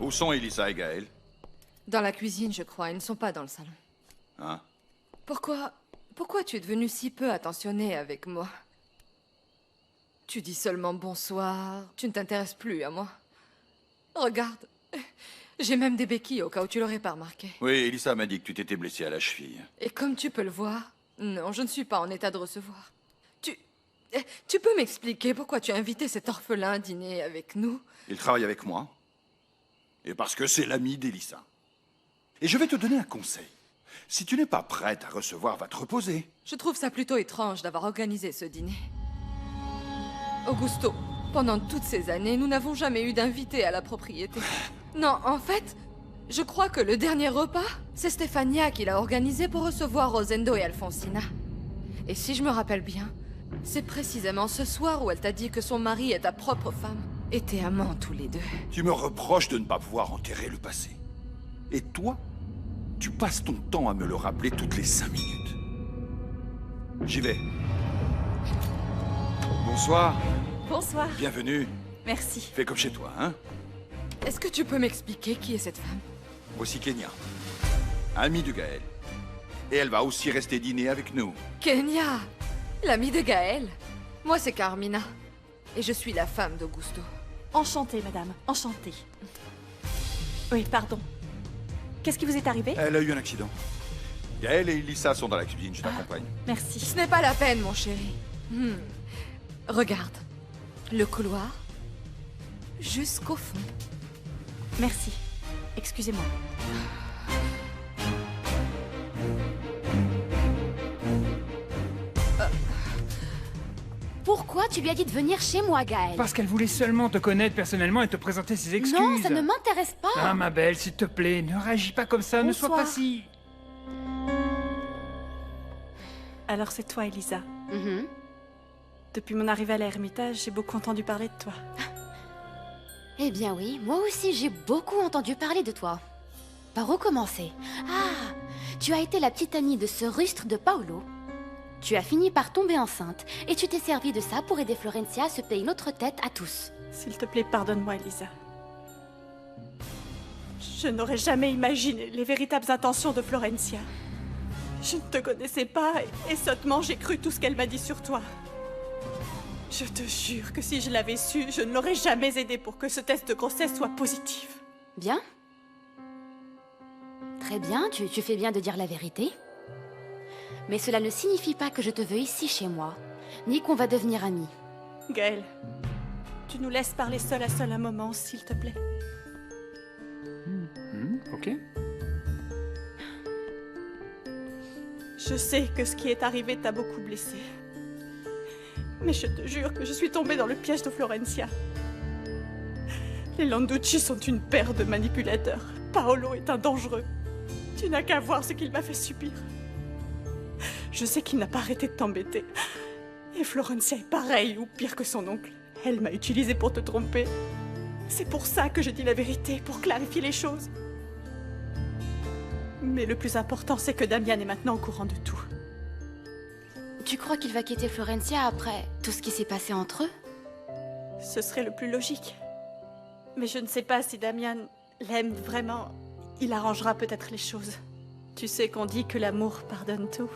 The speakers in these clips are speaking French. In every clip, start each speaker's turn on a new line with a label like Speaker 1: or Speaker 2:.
Speaker 1: Où sont Elisa et Gaël?
Speaker 2: Dans la cuisine, je crois. Ils ne sont pas dans le salon.
Speaker 1: Hein?
Speaker 2: Pourquoi tu es devenu si peu attentionné avec moi? Tu dis seulement bonsoir. Tu ne t'intéresses plus à moi. Regarde. J'ai même des béquilles au cas où tu l'aurais pas remarqué.
Speaker 1: Oui, Elisa m'a dit que tu t'étais blessé à la cheville.
Speaker 2: Et comme tu peux le voir, non, je ne suis pas en état de recevoir. Tu peux m'expliquer pourquoi tu as invité cet orphelin à dîner avec nous?
Speaker 1: Il travaille avec moi. Et parce que c'est l'ami d'Elisa. Et je vais te donner un conseil. Si tu n'es pas prête à recevoir, va te reposer.
Speaker 2: Je trouve ça plutôt étrange d'avoir organisé ce dîner. Augusto, pendant toutes ces années, nous n'avons jamais eu d'invité à la propriété. Non, en fait, je crois que le dernier repas, c'est Stefania qui l'a organisé pour recevoir Rosendo et Alfonsina. Et si je me rappelle bien, c'est précisément ce soir où elle t'a dit que son mari et ta propre femme étaient amants tous les deux.
Speaker 1: Tu me reproches de ne pas pouvoir enterrer le passé. Et toi, tu passes ton temps à me le rappeler toutes les 5 minutes. J'y vais. Bonsoir.
Speaker 3: Bonsoir.
Speaker 1: Bienvenue.
Speaker 3: Merci.
Speaker 1: Fais comme chez toi, hein?
Speaker 2: Est-ce que tu peux m'expliquer qui est cette femme?
Speaker 1: Voici Kenya, amie de Gaël. Et elle va aussi rester dîner avec nous.
Speaker 2: Kenya, l'amie de Gaël. Moi, c'est Carmina. Et je suis la femme d'Augusto.
Speaker 3: Enchantée, madame. Enchantée. Oui, pardon. Qu'est-ce qui vous est arrivé?
Speaker 1: Elle a eu un accident. Gaël et Elisa sont dans la cuisine, je t'accompagne.
Speaker 3: Merci.
Speaker 2: Ce n'est pas la peine, mon chéri. Regarde. Le couloir. Jusqu'au fond.
Speaker 3: Merci. Excusez-moi.
Speaker 4: Pourquoi tu lui as dit de venir chez moi, Gaël?
Speaker 5: Parce qu'elle voulait seulement te connaître personnellement et te présenter ses excuses.
Speaker 4: Non, ça ne m'intéresse pas.
Speaker 5: Ah, ma belle, s'il te plaît, ne réagis pas comme ça, ne sois pas si...
Speaker 3: Alors c'est toi, Elisa.
Speaker 4: Mhm.
Speaker 3: Depuis mon arrivée à l'Ermitage, j'ai beaucoup entendu parler de toi.
Speaker 4: Eh bien oui, moi aussi j'ai beaucoup entendu parler de toi. Par où commencer? Ah, tu as été la petite amie de ce rustre de Paolo. Tu as fini par tomber enceinte, et tu t'es servi de ça pour aider Florencia à se payer une autre tête à tous.
Speaker 3: S'il te plaît, pardonne-moi, Elisa. Je n'aurais jamais imaginé les véritables intentions de Florencia. Je ne te connaissais pas, et sottement j'ai cru tout ce qu'elle m'a dit sur toi. Je te jure que si je l'avais su, je ne l'aurais jamais aidé pour que ce test de grossesse soit positif.
Speaker 4: Bien? Très bien, tu fais bien de dire la vérité. Mais cela ne signifie pas que je te veux ici chez moi, ni qu'on va devenir amis.
Speaker 3: Gaël, tu nous laisses parler seul à seul un moment, s'il te plaît.
Speaker 5: Ok.
Speaker 3: Je sais que ce qui est arrivé t'a beaucoup blessé. Mais je te jure que je suis tombée dans le piège de Florencia. Les Landucci sont une paire de manipulateurs. Paolo est un dangereux. Tu n'as qu'à voir ce qu'il m'a fait subir. Je sais qu'il n'a pas arrêté de t'embêter. Et Florencia est pareille, ou pire que son oncle. Elle m'a utilisée pour te tromper. C'est pour ça que je dis la vérité, pour clarifier les choses. Mais le plus important, c'est que Damian est maintenant au courant de tout.
Speaker 4: Tu crois qu'il va quitter Florencia après tout ce qui s'est passé entre eux?
Speaker 3: Ce serait le plus logique. Mais je ne sais pas si Damian l'aime vraiment. Il arrangera peut-être les choses. Tu sais qu'on dit que l'amour pardonne tout.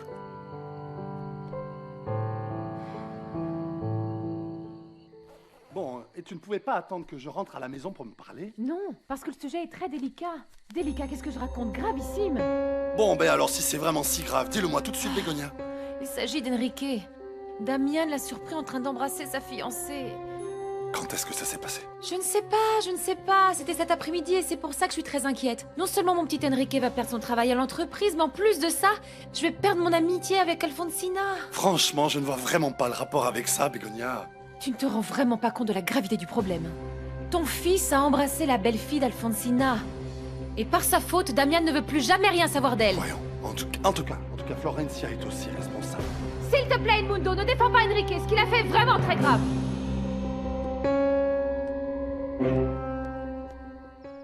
Speaker 6: Bon, et tu ne pouvais pas attendre que je rentre à la maison pour me parler?
Speaker 7: Non, parce que le sujet est très délicat. Délicat, qu'est-ce que je raconte? Gravissime.
Speaker 6: Bon, ben alors si c'est vraiment si grave, dis-le-moi tout de suite, Bégonia.
Speaker 7: Il s'agit d'Enrique. Damien l'a surpris en train d'embrasser sa fiancée.
Speaker 6: Quand est-ce que ça s'est passé?
Speaker 7: Je ne sais pas. C'était cet après-midi et c'est pour ça que je suis très inquiète. Non seulement mon petit Enrique va perdre son travail à l'entreprise, mais en plus de ça, je vais perdre mon amitié avec Alfonsina.
Speaker 6: Franchement, je ne vois vraiment pas le rapport avec ça, Bégonia.
Speaker 7: Tu ne te rends vraiment pas compte de la gravité du problème. Ton fils a embrassé la belle-fille d'Alfonsina. Et par sa faute, Damian ne veut plus jamais rien savoir d'elle.
Speaker 6: Voyons, en tout cas, Florencia est aussi responsable.
Speaker 7: S'il te plaît, Edmundo, ne défends pas Enrique. Ce qu'il a fait est vraiment très grave.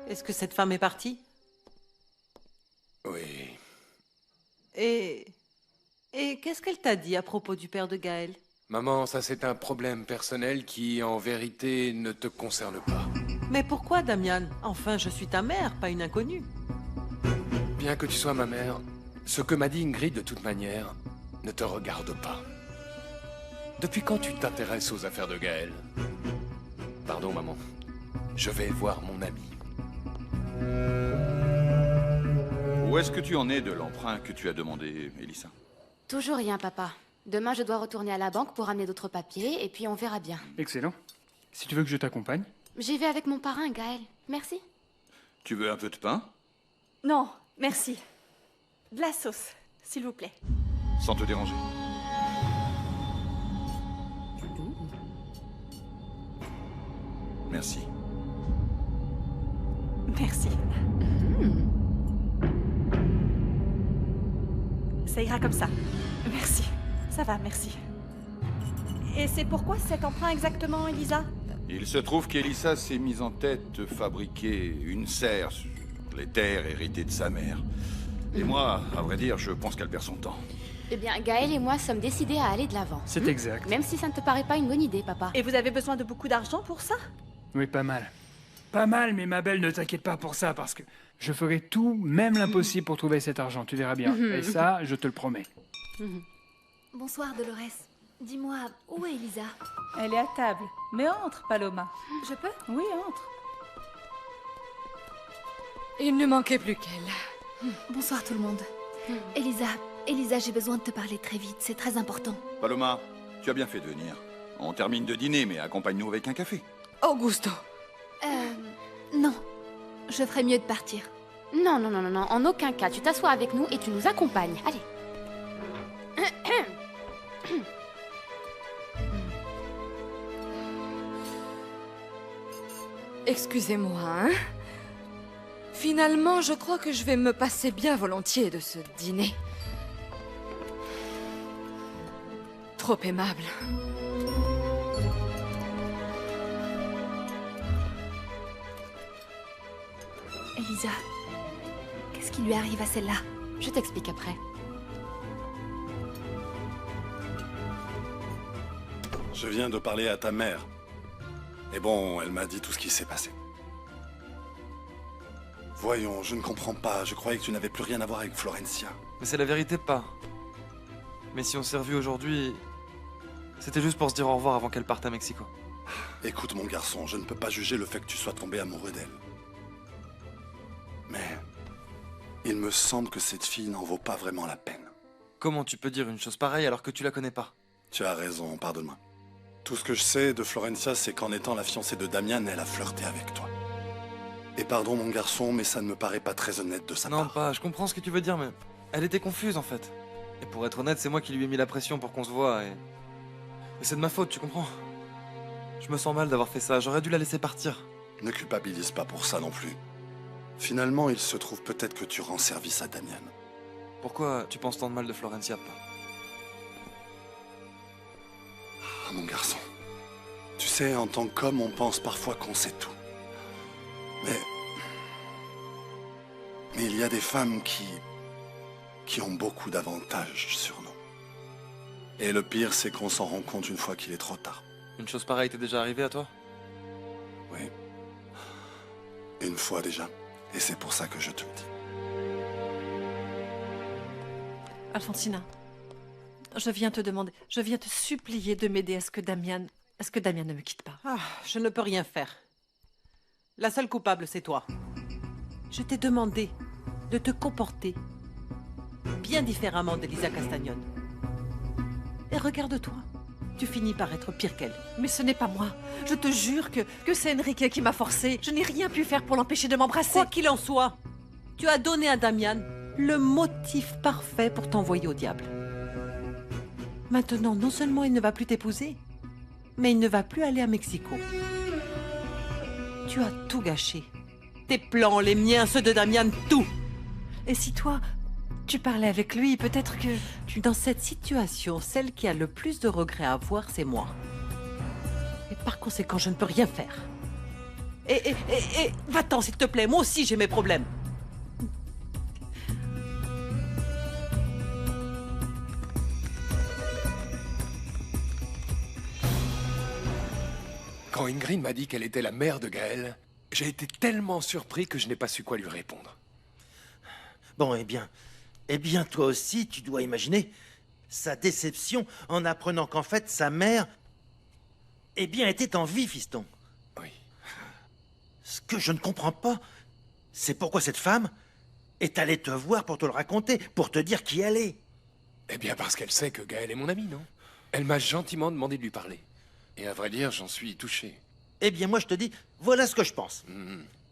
Speaker 8: Est-ce que cette femme est partie?
Speaker 1: Oui.
Speaker 8: Et qu'est-ce qu'elle t'a dit à propos du père de Gaël?
Speaker 9: Maman, ça c'est un problème personnel qui, en vérité, ne te concerne pas.
Speaker 8: Mais pourquoi, Damian? Enfin, je suis ta mère, pas une inconnue.
Speaker 9: Bien que tu sois ma mère, ce que m'a dit Ingrid de toute manière ne te regarde pas. Depuis quand tu t'intéresses aux affaires de Gaël? Pardon, maman. Je vais voir mon ami.
Speaker 1: Où est-ce que tu en es de l'emprunt que tu as demandé, Elissa?
Speaker 4: Toujours rien, papa. Demain, je dois retourner à la banque pour amener d'autres papiers, et puis on verra bien.
Speaker 5: Excellent. Si tu veux que je t'accompagne.
Speaker 4: J'y vais avec mon parrain, Gaël. Merci.
Speaker 1: Tu veux un peu de pain?
Speaker 3: Non, merci. De la sauce, s'il vous plaît.
Speaker 1: Sans te déranger. Merci.
Speaker 3: Merci. Ça ira comme ça. Merci. Ça va, merci. Et c'est pourquoi cet emprunt exactement, Elisa?
Speaker 1: Il se trouve qu'Elissa s'est mise en tête de fabriquer une serre sur les terres héritées de sa mère. Et moi, à vrai dire, je pense qu'elle perd son temps.
Speaker 4: Eh bien, Gaël et moi sommes décidés à aller de l'avant.
Speaker 5: C'est exact.
Speaker 4: Même si ça ne te paraît pas une bonne idée, papa.
Speaker 3: Et vous avez besoin de beaucoup d'argent pour ça?
Speaker 5: Oui, pas mal. Pas mal, mais ma belle, ne t'inquiète pas pour ça, parce que je ferai tout, même l'impossible pour trouver cet argent, tu verras bien. Et ça, je te le promets.
Speaker 10: Bonsoir, Dolores. Dis-moi, où est Elisa?
Speaker 11: Elle est à table. Mais entre, Paloma.
Speaker 10: Je peux?
Speaker 11: Oui, entre.
Speaker 2: Il ne manquait plus qu'elle.
Speaker 10: Bonsoir tout le monde. Elisa, j'ai besoin de te parler très vite, c'est très important.
Speaker 1: Paloma, tu as bien fait de venir. On termine de dîner, mais accompagne-nous avec un café.
Speaker 2: Augusto.
Speaker 10: Non. Je ferais mieux de partir.
Speaker 4: Non, non, non, non, non, en aucun cas. Tu t'assois avec nous et tu nous accompagnes. Allez.
Speaker 2: Excusez-moi, hein? Finalement, je crois que je vais me passer bien volontiers de ce dîner. Trop aimable.
Speaker 10: Elisa, qu'est-ce qui lui arrive à celle-là?
Speaker 4: Je t'explique après.
Speaker 6: Je viens de parler à ta mère. Et bon, elle m'a dit tout ce qui s'est passé. Voyons, je ne comprends pas. Je croyais que tu n'avais plus rien à voir avec Florencia.
Speaker 12: Mais c'est la vérité, pas. Mais si on s'est revus aujourd'hui, c'était juste pour se dire au revoir avant qu'elle parte à Mexico.
Speaker 6: Écoute, mon garçon, je ne peux pas juger le fait que tu sois tombé amoureux d'elle. Mais il me semble que cette fille n'en vaut pas vraiment la peine.
Speaker 12: Comment tu peux dire une chose pareille alors que tu la connais pas?
Speaker 6: Tu as raison, pardonne-moi. Tout ce que je sais de Florencia, c'est qu'en étant la fiancée de Damian, elle a flirté avec toi. Et pardon, mon garçon, mais ça ne me paraît pas très honnête de sa part.
Speaker 12: Non, pas, je comprends ce que tu veux dire, mais elle était confuse en fait. Et pour être honnête, c'est moi qui lui ai mis la pression pour qu'on se voie et c'est de ma faute, tu comprends? Je me sens mal d'avoir fait ça, j'aurais dû la laisser partir.
Speaker 6: Ne culpabilise pas pour ça non plus. Finalement, il se trouve peut-être que tu rends service à Damian.
Speaker 12: Pourquoi tu penses tant de mal de Florencia, pas?
Speaker 6: Ah, mon garçon. Tu sais, en tant qu'homme, on pense parfois qu'on sait tout. Mais il y a des femmes qui ont beaucoup d'avantages sur nous. Et le pire, c'est qu'on s'en rend compte une fois qu'il est trop tard.
Speaker 12: Une chose pareille t'est déjà arrivée à toi?
Speaker 6: Oui. Une fois déjà. Et c'est pour ça que je te le dis.
Speaker 3: Alfonsina, je viens te supplier de m'aider à ce que Damian ne me quitte pas.
Speaker 8: Ah, je ne peux rien faire. La seule coupable, c'est toi. Je t'ai demandé de te comporter bien différemment d'Elisa Castagnone. Et regarde-toi, tu finis par être pire qu'elle.
Speaker 3: Mais ce n'est pas moi. Je te jure que c'est Enrique qui m'a forcée. Je n'ai rien pu faire pour l'empêcher de m'embrasser.
Speaker 8: Quoi qu'il en soit, tu as donné à Damian le motif parfait pour t'envoyer au diable. Maintenant, non seulement il ne va plus t'épouser, mais il ne va plus aller à Mexico. Tu as tout gâché. Tes plans, les miens, ceux de Damian, tout.
Speaker 3: Et si toi, tu parlais avec lui, peut-être que...
Speaker 8: Dans cette situation, celle qui a le plus de regrets à avoir, c'est moi. Et par conséquent, je ne peux rien faire. Et va-t'en, s'il te plaît. Moi aussi, j'ai mes problèmes.
Speaker 9: Quand Ingrid m'a dit qu'elle était la mère de Gaël, J'ai été tellement surpris que je n'ai pas su quoi lui répondre.
Speaker 13: Bon, eh bien, toi aussi, tu dois imaginer sa déception en apprenant qu'en fait, sa mère, était en vie, fiston.
Speaker 9: Oui.
Speaker 13: Ce que je ne comprends pas, c'est pourquoi cette femme est allée te voir pour te le raconter, pour te dire qui elle est.
Speaker 9: Eh bien, parce qu'elle sait que Gaël est mon ami, non? Elle m'a gentiment demandé de lui parler. Et à vrai dire, j'en suis touché.
Speaker 13: Eh bien, moi, je te dis, voilà ce que je pense.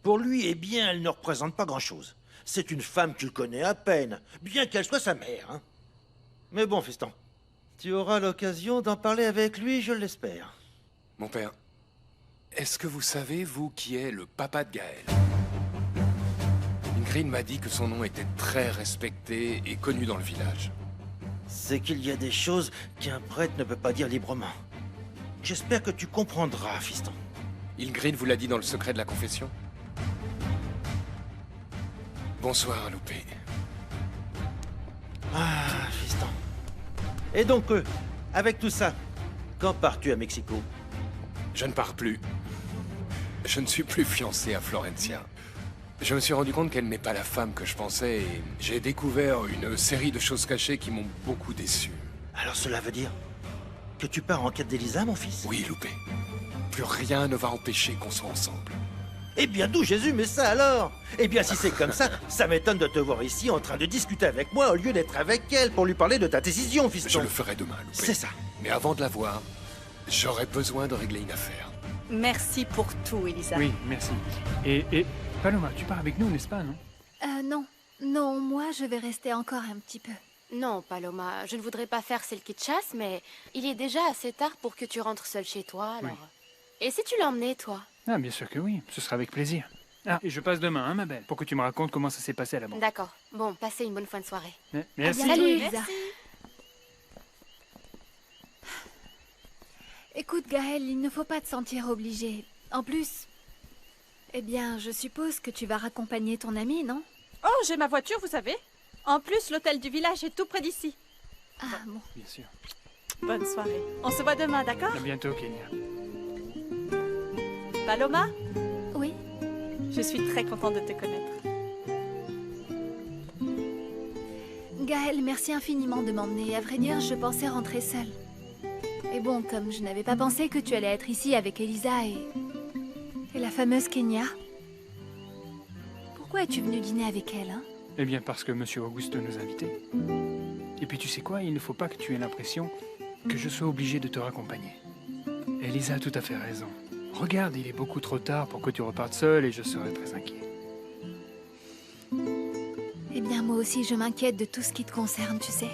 Speaker 13: Pour lui, elle ne représente pas grand-chose. C'est une femme qu'il connaît à peine, bien qu'elle soit sa mère, hein. Mais bon, fiston, tu auras l'occasion d'en parler avec lui, je l'espère.
Speaker 9: Mon père, est-ce que vous savez, vous, qui est le papa de Gaël? Ingrid m'a dit que son nom était très respecté et connu dans le village.
Speaker 13: C'est qu'il y a des choses qu'un prêtre ne peut pas dire librement. J'espère que tu comprendras, fiston.
Speaker 9: Ingrid vous l'a dit dans le secret de la confession? Bonsoir, Loupé.
Speaker 13: Ah, fiston. Et donc, avec tout ça, quand pars-tu à Mexico?
Speaker 9: Je ne pars plus. Je ne suis plus fiancé à Florencia. Je me suis rendu compte qu'elle n'est pas la femme que je pensais et j'ai découvert une série de choses cachées qui m'ont beaucoup déçu.
Speaker 13: Alors cela veut dire que tu pars en quête d'Elisa, mon fils?
Speaker 9: Oui, Loupé. Plus rien ne va empêcher qu'on soit ensemble.
Speaker 13: Eh bien, d'où Jésus, mais ça alors? Eh bien, si c'est comme ça, ça m'étonne de te voir ici en train de discuter avec moi au lieu d'être avec elle pour lui parler de ta décision, fiston.
Speaker 9: Je le ferai demain, Loupé.
Speaker 13: C'est ça.
Speaker 9: Mais avant de la voir, j'aurai besoin de régler une affaire.
Speaker 3: Merci pour tout, Elisa.
Speaker 5: Oui, merci. Et Paloma, tu pars avec nous, n'est-ce pas, non?
Speaker 10: Non. Non, moi, je vais rester encore un petit peu.
Speaker 4: Non, Paloma, je ne voudrais pas faire celle qui te chasse, mais il est déjà assez tard pour que tu rentres seule chez toi, alors...
Speaker 5: Oui.
Speaker 4: Et si tu l'emmenais, toi?
Speaker 5: Ah, bien sûr que oui, ce sera avec plaisir. Ah, et je passe demain, hein, ma belle, pour que tu me racontes comment ça s'est passé à la banque.
Speaker 4: D'accord. Bon, passez une bonne fin de soirée.
Speaker 5: Merci.
Speaker 10: Salut, Elisa.
Speaker 4: Merci.
Speaker 10: Écoute, Gaël, il ne faut pas te sentir obligée. En plus... Eh bien, je suppose que tu vas raccompagner ton ami, non?
Speaker 3: Oh, j'ai ma voiture, vous savez. En plus, l'hôtel du village est tout près d'ici.
Speaker 10: Ah, bon.
Speaker 5: Bien sûr.
Speaker 3: Bonne soirée. On se voit demain, d'accord?
Speaker 5: À bientôt, Kenya.
Speaker 3: Paloma?
Speaker 10: Oui?
Speaker 3: Je suis très contente de te connaître.
Speaker 10: Gaël, merci infiniment de m'emmener. À vrai dire, je pensais rentrer seule. Et bon, comme je n'avais pas pensé que tu allais être ici avec Elisa et la fameuse Kenya. Pourquoi es-tu venu dîner avec elle, hein?
Speaker 5: Eh bien, parce que Monsieur Auguste nous invitait. Et puis, tu sais quoi, il ne faut pas que tu aies l'impression que je sois obligé de te raccompagner. Elisa a tout à fait raison. Regarde, il est beaucoup trop tard pour que tu repartes seule et je serai très inquiet.
Speaker 10: Eh bien, moi aussi, je m'inquiète de tout ce qui te concerne, tu sais.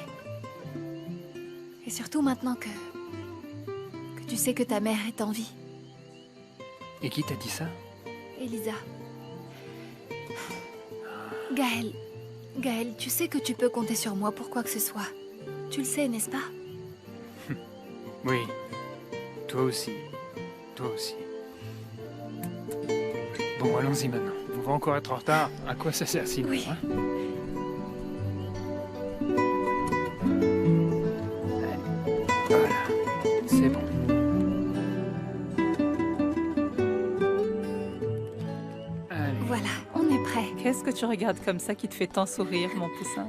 Speaker 10: Et surtout maintenant que tu sais que ta mère est en vie.
Speaker 5: Et qui t'a dit ça?
Speaker 10: Elisa. Gaël, tu sais que tu peux compter sur moi pour quoi que ce soit. Tu le sais, n'est-ce pas?
Speaker 5: Oui. Toi aussi. Toi aussi. Bon, allons-y maintenant. On va encore être en retard. À quoi ça sert sinon,
Speaker 10: Oui.
Speaker 5: hein? Voilà. C'est bon. Allez.
Speaker 10: Voilà, on est prêt.
Speaker 11: Qu'est-ce que tu regardes comme ça qui te fait tant sourire, mon poussin?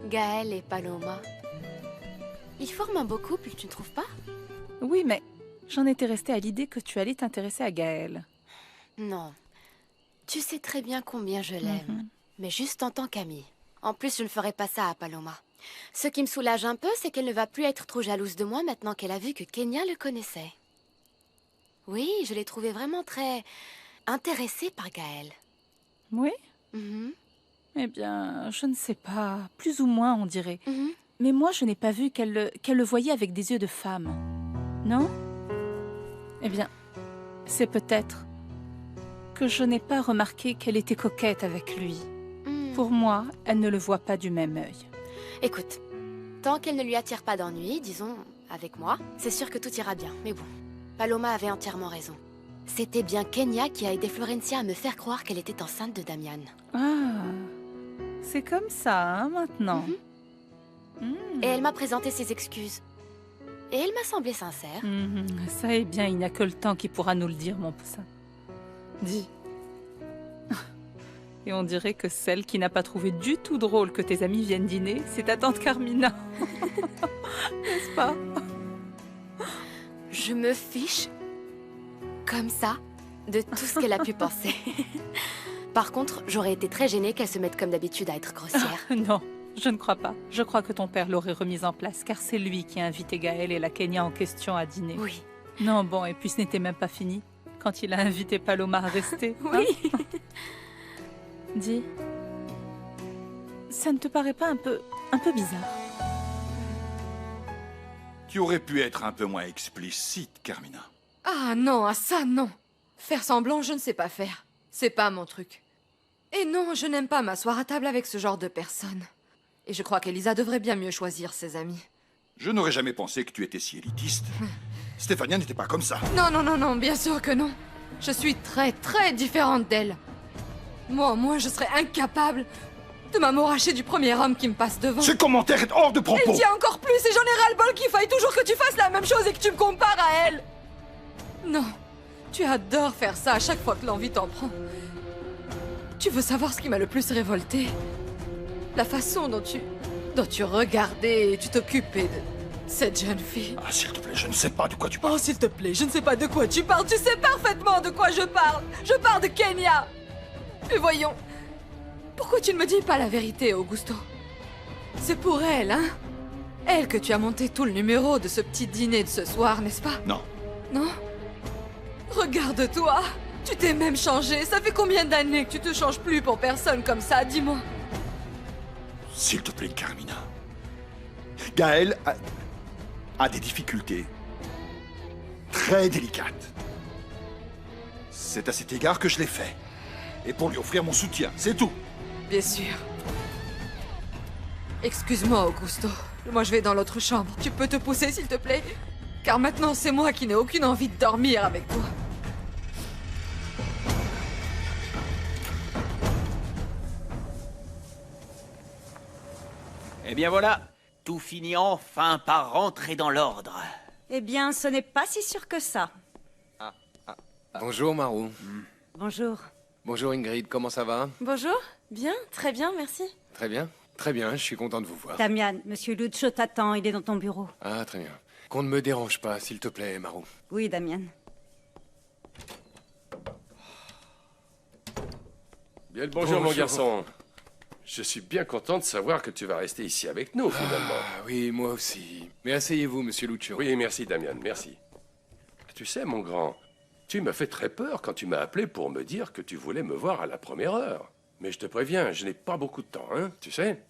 Speaker 4: Gaël et Paloma. Ils forment un beau couple, tu ne trouves pas?
Speaker 11: Oui, mais j'en étais restée à l'idée que tu allais t'intéresser à Gaël.
Speaker 4: Non. Tu sais très bien combien je l'aime. Mais juste en tant qu'amie. En plus, je ne ferai pas ça à Paloma. Ce qui me soulage un peu, c'est qu'elle ne va plus être trop jalouse de moi maintenant qu'elle a vu que Kenya le connaissait. Oui, je l'ai trouvé vraiment très intéressée par Gaël.
Speaker 11: Oui?
Speaker 4: Mhm.
Speaker 11: Eh bien, je ne sais pas. Plus ou moins, on dirait.
Speaker 4: Mhm.
Speaker 11: Mais moi, je n'ai pas vu qu'elle le voyait avec des yeux de femme. Non? Eh bien, c'est peut-être que je n'ai pas remarqué qu'elle était coquette avec lui. Pour moi, elle ne le voit pas du même œil.
Speaker 4: Écoute, tant qu'elle ne lui attire pas d'ennui, disons, avec moi, c'est sûr que tout ira bien. Mais bon, Paloma avait entièrement raison. C'était bien Kenya qui a aidé Florencia à me faire croire qu'elle était enceinte de Damian.
Speaker 11: Ah, c'est comme ça, hein, maintenant.
Speaker 4: Et elle m'a présenté ses excuses. Et elle m'a semblé sincère.
Speaker 11: Ça est bien, il n'y a que le temps qui pourra nous le dire, mon poussin. Dis, Et on dirait que celle qui n'a pas trouvé du tout drôle que tes amis viennent dîner, c'est ta tante Carmina. N'est-ce pas?
Speaker 4: Je me fiche, comme ça, de tout ce qu'elle a pu penser. Par contre, j'aurais été très gênée qu'elle se mette comme d'habitude à être grossière.
Speaker 11: Non, je ne crois pas. Je crois que ton père l'aurait remise en place, car c'est lui qui a invité Gaël et la Kenya en question à dîner.
Speaker 4: Oui.
Speaker 11: Non, bon, et puis ce n'était même pas fini, quand il a invité Paloma à rester.
Speaker 4: Oui.
Speaker 11: Hein. Dis, ça ne te paraît pas un peu bizarre?
Speaker 1: Tu aurais pu être un peu moins explicite, Carmina.
Speaker 2: Ah non, à ça, non. Faire semblant, je ne sais pas faire. C'est pas mon truc. Et non, je n'aime pas m'asseoir à table avec ce genre de personnes. Et je crois qu'Elisa devrait bien mieux choisir ses amis.
Speaker 1: Je n'aurais jamais pensé que tu étais si élitiste. Stéphania n'était pas comme ça.
Speaker 2: Non, non, non, non, bien sûr que non. Je suis très, très différente d'elle. Moi, je serais incapable de m'amouracher du premier homme qui me passe devant.
Speaker 1: Ce commentaire est hors de propos.
Speaker 2: Elle dit encore plus et j'en ai ras-le-bol qu'il faille toujours que tu fasses la même chose et que tu me compares à elle. Non, tu adores faire ça à chaque fois que l'envie t'en prend. Tu veux savoir ce qui m'a le plus révolté? La façon dont tu regardais et tu t'occupais de cette jeune fille.
Speaker 1: Ah, s'il te plaît, je ne sais pas de quoi tu parles.
Speaker 2: Oh, s'il te plaît, je ne sais pas de quoi tu parles. Tu sais parfaitement de quoi je parle. Je parle de Kenya. Mais voyons, pourquoi tu ne me dis pas la vérité, Augusto? C'est pour elle, hein? Elle que tu as monté tout le numéro de ce petit dîner de ce soir, n'est-ce pas?
Speaker 1: Non.
Speaker 2: Non? Regarde-toi. Tu t'es même changé. Ça fait combien d'années que tu te changes plus pour personne comme ça? Dis-moi.
Speaker 1: S'il te plaît, Carmina. Gaël a des difficultés très délicates. C'est à cet égard que je l'ai fait. Et pour lui offrir mon soutien, c'est tout.
Speaker 2: Bien sûr. Excuse-moi, Augusto. Moi, je vais dans l'autre chambre. Tu peux te pousser, s'il te plaît? Car maintenant, c'est moi qui n'ai aucune envie de dormir avec toi.
Speaker 14: Eh bien voilà, tout finit enfin par rentrer dans l'ordre.
Speaker 15: Eh bien, ce n'est pas si sûr que ça.
Speaker 9: Bonjour Marou.
Speaker 15: Bonjour.
Speaker 9: Bonjour Ingrid, comment ça va?
Speaker 16: Bonjour, bien, très bien, merci.
Speaker 9: Très bien, je suis content de vous voir.
Speaker 15: Damian, Monsieur Lucio t'attend, il est dans ton bureau.
Speaker 9: Ah, très bien. Qu'on ne me dérange pas, s'il te plaît, Marou.
Speaker 15: Oui, Damian.
Speaker 17: Bien le bonjour, mon garçon. Je suis bien content de savoir que tu vas rester ici avec nous, finalement.
Speaker 9: Ah, oui, moi aussi. Mais asseyez-vous, Monsieur Lucio.
Speaker 17: Oui, merci, Damian, merci. Tu sais, mon grand, tu m'as fait très peur quand tu m'as appelé pour me dire que tu voulais me voir à la première heure. Mais je te préviens, je n'ai pas beaucoup de temps, hein, tu sais.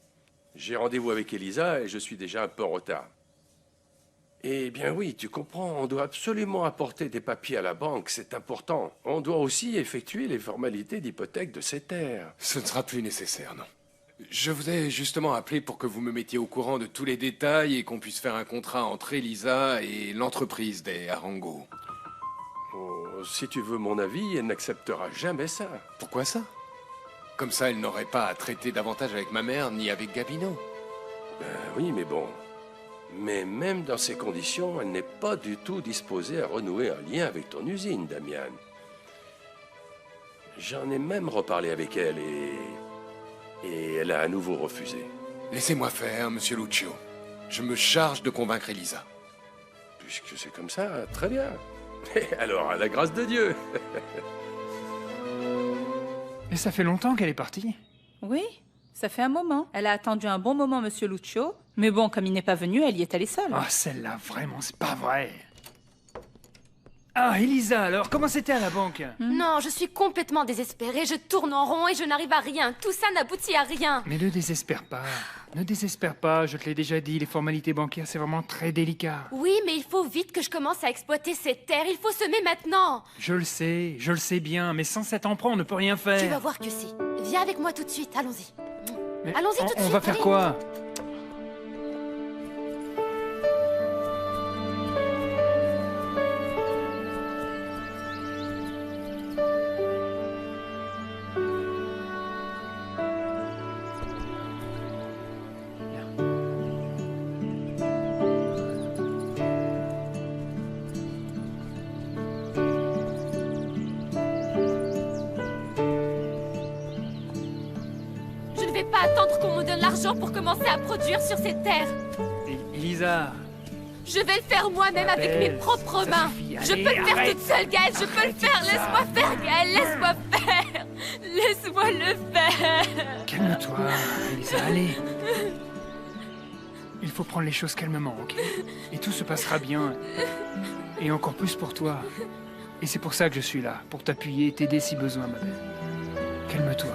Speaker 17: J'ai rendez-vous avec Elisa et je suis déjà un peu en retard. Eh bien oui, tu comprends, on doit absolument apporter des papiers à la banque, c'est important. On doit aussi effectuer les formalités d'hypothèque de ces terres.
Speaker 9: Ce ne sera plus nécessaire, non. Je vous ai justement appelé pour que vous me mettiez au courant de tous les détails et qu'on puisse faire un contrat entre Elisa et l'entreprise des Arango.
Speaker 17: Oh, si tu veux mon avis, elle n'acceptera jamais ça.
Speaker 9: Pourquoi ça? Comme ça, elle n'aurait pas à traiter davantage avec ma mère ni avec Gabino.
Speaker 17: Ben oui, mais bon. Mais même dans ces conditions, elle n'est pas du tout disposée à renouer un lien avec ton usine, Damian. J'en ai même reparlé avec elle et elle a à nouveau refusé.
Speaker 9: Laissez-moi faire, Monsieur Lucio. Je me charge de convaincre Elisa.
Speaker 17: Puisque c'est comme ça, très bien. Alors, à la grâce de Dieu.
Speaker 5: Et ça fait longtemps qu'elle est partie?
Speaker 11: Oui, ça fait un moment. Elle a attendu un bon moment, Monsieur Lucio. Mais bon, comme il n'est pas venu, elle y est allée seule.
Speaker 5: Ah, celle-là, vraiment, c'est pas vrai. Ah, Elisa, alors, comment c'était à la banque?
Speaker 4: Non, je suis complètement désespérée. Je tourne en rond et je n'arrive à rien. Tout ça n'aboutit à rien.
Speaker 5: Mais ne désespère pas. Ne désespère pas, je te l'ai déjà dit, les formalités bancaires, c'est vraiment très délicat.
Speaker 4: Oui, mais il faut vite que je commence à exploiter ces terres. Il faut semer maintenant.
Speaker 5: Je le sais bien, mais sans cet emprunt, on ne peut rien faire.
Speaker 4: Tu vas voir que si. Viens avec moi tout de suite, allons-y.
Speaker 5: Mais
Speaker 4: Allons-y tout de suite.
Speaker 5: On va faire quoi?
Speaker 7: vais pas attendre qu'on me donne l'argent pour commencer à produire sur cette terre.
Speaker 5: Elisa,
Speaker 7: Je vais le faire moi-même avec mes propres
Speaker 5: ça
Speaker 7: mains.
Speaker 5: suffit.
Speaker 7: Je
Speaker 5: Allez,
Speaker 7: peux le faire
Speaker 5: arrête.
Speaker 7: toute seule, Gaël. Je peux le faire.
Speaker 5: ça.
Speaker 7: Laisse-moi faire, Gaël. Laisse-moi faire. Laisse-moi le faire.
Speaker 5: calme-toi, Elisa, allez. Il faut prendre les choses calmement, ok? Et tout se passera bien. Et encore plus pour toi. Et c'est pour ça que je suis là, pour t'appuyer et t'aider si besoin, ma belle. Calme-toi.